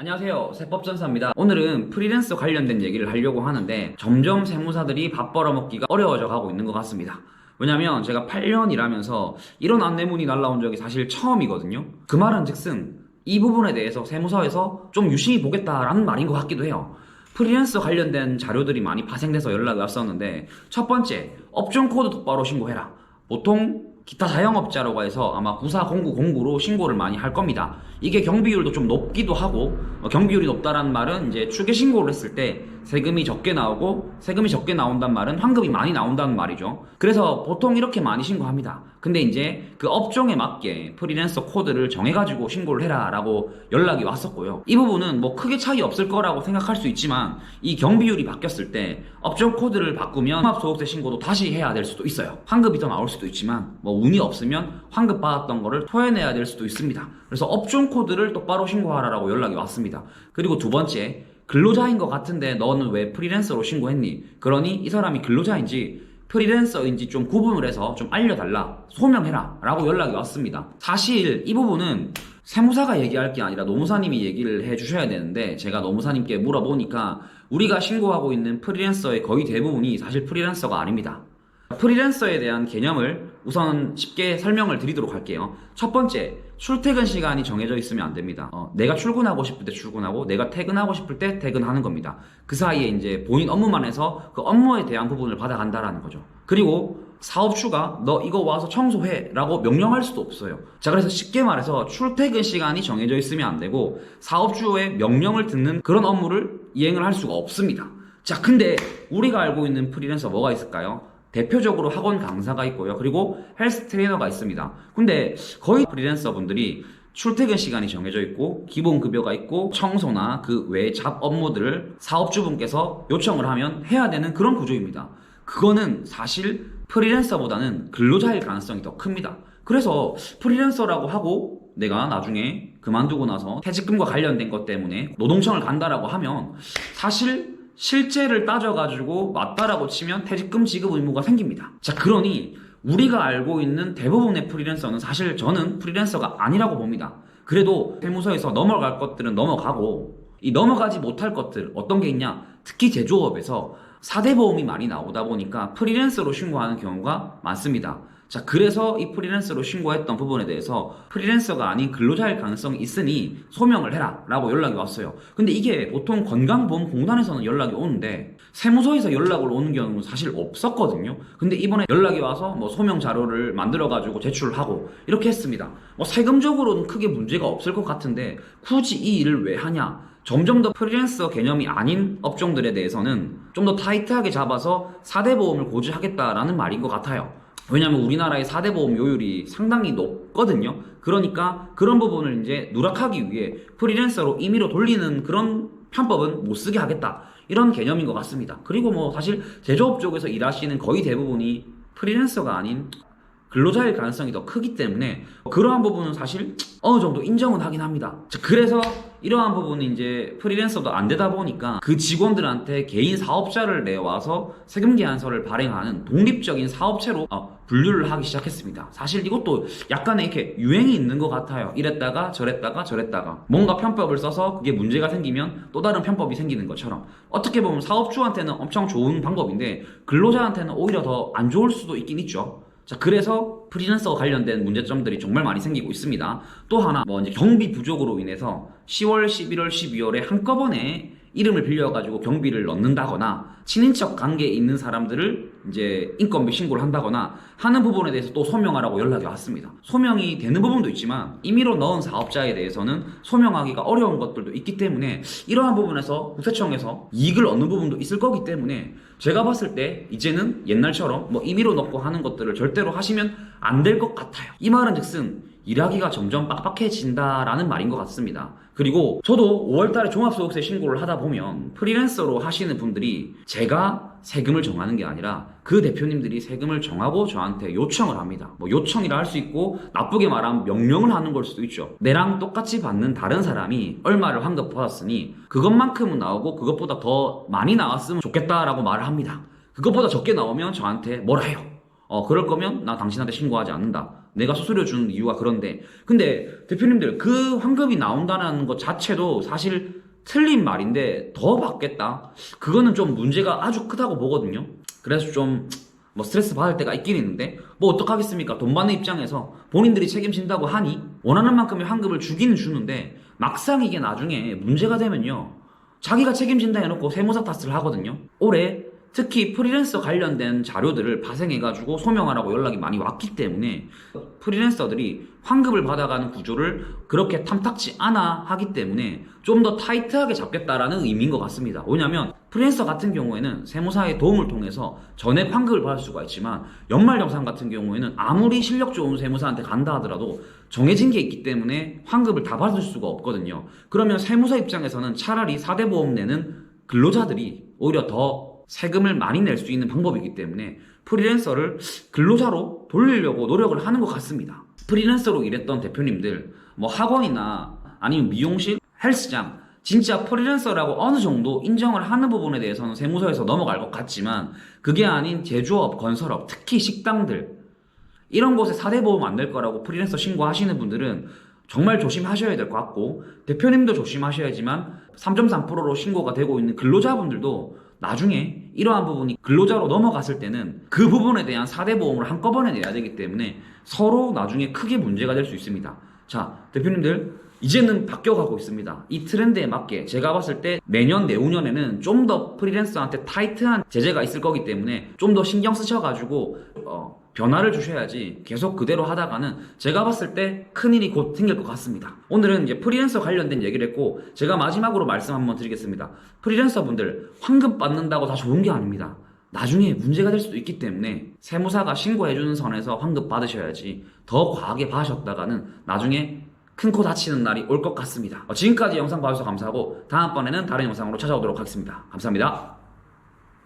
안녕하세요. 세법전사입니다. 오늘은 프리랜서 관련된 얘기를 하려고 하는데 점점 세무사들이 밥 벌어먹기가 어려워져 가고 있는 것 같습니다. 왜냐면 제가 8년 일하면서 이런 안내문이 날라온 적이 사실 처음이거든요. 그 말은 즉슨 이 부분에 대해서 세무서에서 좀 유심히 보겠다라는 말인 것 같기도 해요. 프리랜서 관련된 자료들이 많이 파생돼서 연락이 왔었는데 첫 번째, 업종 코드 똑바로 신고해라. 보통 기타 자영업자라고 해서 아마 940909로 신고를 많이 할 겁니다. 이게 경비율도 좀 높기도 하고, 경비율이 높다라는 말은 이제 추계 신고를 했을 때 세금이 적게 나오고, 세금이 적게 나온단 말은 환급이 많이 나온다는 말이죠. 그래서 보통 이렇게 많이 신고합니다. 근데 이제 그 업종에 맞게 프리랜서 코드를 정해가지고 신고를 해라 라고 연락이 왔었고요. 이 부분은 뭐 크게 차이 없을 거라고 생각할 수 있지만 이 경비율이 바뀌었을 때 업종 코드를 바꾸면 종합소득세 신고도 다시 해야 될 수도 있어요. 환급이 더 나올 수도 있지만 뭐 운이 없으면 환급 받았던 거를 토해내야 될 수도 있습니다. 그래서 업종 코드를 똑바로 신고하라라고 연락이 왔습니다. 그리고 두 번째, 근로자인 것 같은데 너는 왜 프리랜서로 신고했니? 그러니 이 사람이 근로자인지 프리랜서인지 좀 구분을 해서 좀 알려달라, 소명해라 라고 연락이 왔습니다. 사실 이 부분은 세무사가 얘기할 게 아니라 노무사님이 얘기를 해주셔야 되는데, 제가 노무사님께 물어보니까 우리가 신고하고 있는 프리랜서의 거의 대부분이 사실 프리랜서가 아닙니다. 프리랜서에 대한 개념을 우선 쉽게 설명을 드리도록 할게요. 첫 번째, 출퇴근 시간이 정해져 있으면 안 됩니다. 내가 출근하고 싶을 때 출근하고 내가 퇴근하고 싶을 때 퇴근하는 겁니다. 그 사이에 이제 본인 업무만 해서 그 업무에 대한 부분을 받아간다라는 거죠. 그리고 사업주가 너 이거 와서 청소해 라고 명령할 수도 없어요. 자, 그래서 쉽게 말해서 출퇴근 시간이 정해져 있으면 안 되고 사업주의 명령을 듣는 그런 업무를 이행을 할 수가 없습니다. 자, 근데 우리가 알고 있는 프리랜서 뭐가 있을까요? 대표적으로 학원 강사가 있고요. 그리고 헬스 트레이너가 있습니다. 근데 거의 프리랜서 분들이 출퇴근 시간이 정해져 있고 기본 급여가 있고 청소나 그 외 잡 업무들을 사업주분께서 요청을 하면 해야 되는 그런 구조입니다. 그거는 사실 프리랜서보다는 근로자일 가능성이 더 큽니다. 그래서 프리랜서라고 하고 내가 나중에 그만두고 나서 퇴직금과 관련된 것 때문에 노동청을 간다라고 하면 사실 실제를 따져가지고 맞다라고 치면 퇴직금 지급 의무가 생깁니다. 자, 그러니 우리가 알고 있는 대부분의 프리랜서는 사실 저는 프리랜서가 아니라고 봅니다. 그래도 세무서에서 넘어갈 것들은 넘어가고, 이 넘어가지 못할 것들 어떤 게 있냐? 특히 제조업에서 4대 보험이 많이 나오다 보니까 프리랜서로 신고하는 경우가 많습니다. 자, 그래서 이 프리랜서로 신고했던 부분에 대해서 프리랜서가 아닌 근로자일 가능성이 있으니 소명을 해라 라고 연락이 왔어요. 근데 이게 보통 건강보험공단에서는 연락이 오는데 세무서에서 연락을 오는 경우는 사실 없었거든요. 근데 이번에 연락이 와서 뭐 소명 자료를 만들어 가지고 제출하고 이렇게 했습니다. 뭐 세금적으로는 크게 문제가 없을 것 같은데 굳이 이 일을 왜 하냐? 점점 더 프리랜서 개념이 아닌 업종들에 대해서는 좀 더 타이트하게 잡아서 4대 보험을 고지하겠다라는 말인 것 같아요. 왜냐면 우리나라의 4대 보험 요율이 상당히 높거든요. 그러니까 그런 부분을 이제 누락하기 위해 프리랜서로 임의로 돌리는 그런 편법은 못 쓰게 하겠다, 이런 개념인 것 같습니다. 그리고 뭐 사실 제조업 쪽에서 일하시는 거의 대부분이 프리랜서가 아닌 근로자일 가능성이 더 크기 때문에 그러한 부분은 사실 어느 정도 인정은 하긴 합니다. 자, 그래서 이러한 부분이 이제 프리랜서도 안 되다 보니까 그 직원들한테 개인 사업자를 내와서 세금 계산서를 발행하는 독립적인 사업체로 분류를 하기 시작했습니다. 사실 이것도 약간의 이렇게 유행이 있는 것 같아요. 이랬다가 저랬다가 뭔가 편법을 써서 그게 문제가 생기면 또 다른 편법이 생기는 것처럼 어떻게 보면 사업주한테는 엄청 좋은 방법인데 근로자한테는 오히려 더 안 좋을 수도 있긴 있죠. 자, 그래서 프리랜서 관련된 문제점들이 정말 많이 생기고 있습니다. 또 하나, 뭐 이제 경비 부족으로 인해서 10월, 11월, 12월에 한꺼번에 이름을 빌려가지고 경비를 넣는다거나 친인척 관계에 있는 사람들을 이제 인건비 신고를 한다거나 하는 부분에 대해서 또 소명하라고 연락이 왔습니다. 소명이 되는 부분도 있지만 임의로 넣은 사업자에 대해서는 소명하기가 어려운 것들도 있기 때문에 이러한 부분에서 국세청에서 이익을 얻는 부분도 있을 거기 때문에 제가 봤을 때 이제는 옛날처럼 뭐 임의로 넣고 하는 것들을 절대로 하시면 안 될 것 같아요. 이 말은 즉슨 일하기가 점점 빡빡해진다라는 말인 것 같습니다. 그리고 저도 5월달에 종합소득세 신고를 하다 보면 프리랜서로 하시는 분들이 제가 세금을 정하는 게 아니라 그 대표님들이 세금을 정하고 저한테 요청을 합니다. 뭐 요청이라 할 수 있고 나쁘게 말하면 명령을 하는 걸 수도 있죠. 내랑 똑같이 받는 다른 사람이 얼마를 환급 받았으니 그것만큼은 나오고 그것보다 더 많이 나왔으면 좋겠다라고 말을 합니다. 그것보다 적게 나오면 저한테 뭐라 해요. 그럴 거면 나 당신한테 신고하지 않는다 내가 수수료 주는 이유가 그런데. 근데 대표님들, 그 환급이 나온다는 것 자체도 사실 틀린 말인데 더 받겠다? 그거는 좀 문제가 아주 크다고 보거든요. 그래서 좀 뭐 스트레스 받을 때가 있긴 있는데 뭐 어떡하겠습니까? 돈 받는 입장에서 본인들이 책임진다고 하니 원하는 만큼의 환급을 주기는 주는데 막상 이게 나중에 문제가 되면요, 자기가 책임진다 해놓고 세무사 탓을 하거든요. 올해 특히 프리랜서 관련된 자료들을 파생해가지고 소명하라고 연락이 많이 왔기 때문에 프리랜서들이 환급을 받아가는 구조를 그렇게 탐탁지 않아 하기 때문에 좀 더 타이트하게 잡겠다라는 의미인 것 같습니다. 왜냐하면 프리랜서 같은 경우에는 세무사의 도움을 통해서 전액 환급을 받을 수가 있지만 연말정산 같은 경우에는 아무리 실력 좋은 세무사한테 간다 하더라도 정해진 게 있기 때문에 환급을 다 받을 수가 없거든요. 그러면 세무사 입장에서는 차라리 4대 보험 내는 근로자들이 오히려 더 세금을 많이 낼 수 있는 방법이기 때문에 프리랜서를 근로자로 돌리려고 노력을 하는 것 같습니다. 프리랜서로 일했던 대표님들, 뭐 학원이나 아니면 미용실, 헬스장, 진짜 프리랜서라고 어느 정도 인정을 하는 부분에 대해서는 세무서에서 넘어갈 것 같지만 그게 아닌 제조업, 건설업, 특히 식당들, 이런 곳에 4대 보험 안 낼 거라고 프리랜서 신고하시는 분들은 정말 조심하셔야 될 것 같고, 대표님도 조심하셔야지만 3.3%로 신고가 되고 있는 근로자분들도 나중에 이러한 부분이 근로자로 넘어갔을 때는 그 부분에 대한 4대 보험을 한꺼번에 내야 되기 때문에 서로 나중에 크게 문제가 될 수 있습니다. 자, 대표님들, 이제는 바뀌어가고 있습니다. 이 트렌드에 맞게 제가 봤을 때 내년, 내후년에는 좀 더 프리랜서한테 타이트한 제재가 있을 거기 때문에 좀 더 신경 쓰셔가지고 변화를 주셔야지 계속 그대로 하다가는 제가 봤을 때 큰일이 곧 생길 것 같습니다. 오늘은 이제 프리랜서 관련된 얘기를 했고, 제가 마지막으로 말씀 한번 드리겠습니다. 프리랜서 분들, 환급 받는다고 다 좋은 게 아닙니다. 나중에 문제가 될 수도 있기 때문에 세무사가 신고해주는 선에서 환급 받으셔야지 더 과하게 받으셨다가는 나중에 큰 코 다치는 날이 올 것 같습니다. 지금까지 영상 봐주셔서 감사하고 다음번에는 다른 영상으로 찾아오도록 하겠습니다. 감사합니다.